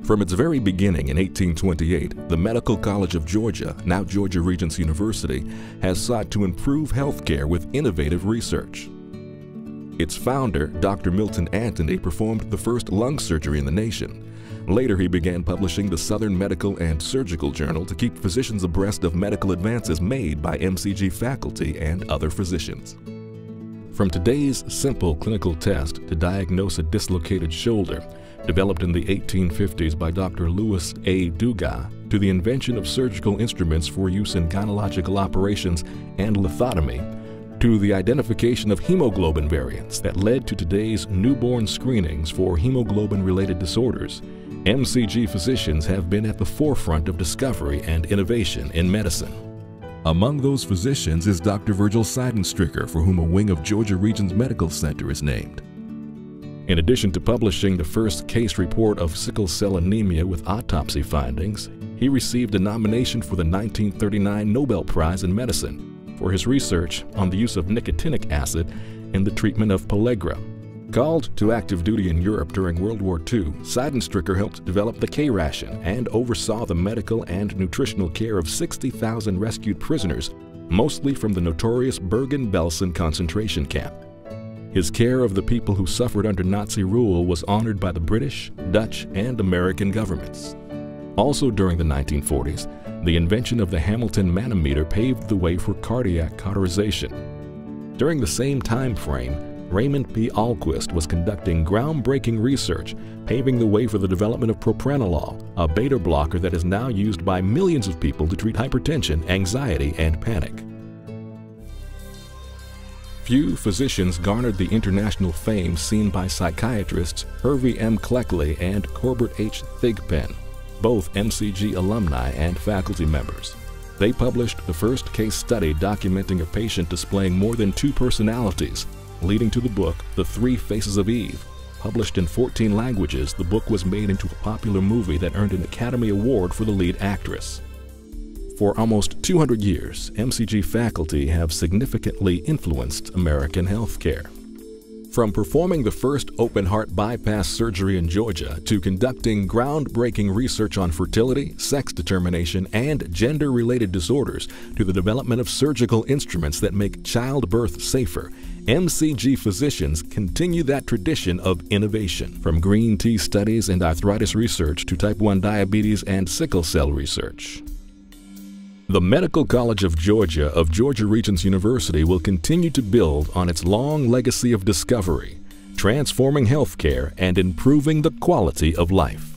From its very beginning in 1828, the Medical College of Georgia, now Georgia Regents University, has sought to improve healthcare with innovative research. Its founder, Dr. Milton Anthony, performed the first lung surgery in the nation. Later, he began publishing the Southern Medical and Surgical Journal to keep physicians abreast of medical advances made by MCG faculty and other physicians. From today's simple clinical test to diagnose a dislocated shoulder, developed in the 1850s by Dr. Louis A. Dugas, to the invention of surgical instruments for use in gynecological operations and lithotomy, to the identification of hemoglobin variants that led to today's newborn screenings for hemoglobin-related disorders, MCG physicians have been at the forefront of discovery and innovation in medicine. Among those physicians is Dr. Virgil Seidenstricker, for whom a wing of Georgia Regents Medical Center is named. In addition to publishing the first case report of sickle cell anemia with autopsy findings, he received a nomination for the 1939 Nobel Prize in Medicine for his research on the use of nicotinic acid in the treatment of pellagra. Called to active duty in Europe during World War II, Seidenstricker helped develop the K-ration and oversaw the medical and nutritional care of 60,000 rescued prisoners, mostly from the notorious Bergen-Belsen concentration camp. His care of the people who suffered under Nazi rule was honored by the British, Dutch, and American governments. Also during the 1940s, the invention of the Hamilton manometer paved the way for cardiac cauterization. During the same time frame, Raymond P. Ahlquist was conducting groundbreaking research, paving the way for the development of propranolol, a beta blocker that is now used by millions of people to treat hypertension, anxiety, and panic. Few physicians garnered the international fame seen by psychiatrists Hervey M. Cleckley and Corbett H. Thigpen, both MCG alumni and faculty members. They published the first case study documenting a patient displaying more than 2 personalities, leading to the book The Three Faces of Eve. Published in 14 languages, the book was made into a popular movie that earned an Academy Award for the lead actress. For almost 200 years, MCG faculty have significantly influenced American healthcare. From performing the first open-heart bypass surgery in Georgia to conducting groundbreaking research on fertility, sex determination, and gender-related disorders to the development of surgical instruments that make childbirth safer, MCG physicians continue that tradition of innovation. From green tea studies and arthritis research to type 1 diabetes and sickle cell research. The Medical College of Georgia Regents University will continue to build on its long legacy of discovery, transforming healthcare and improving the quality of life.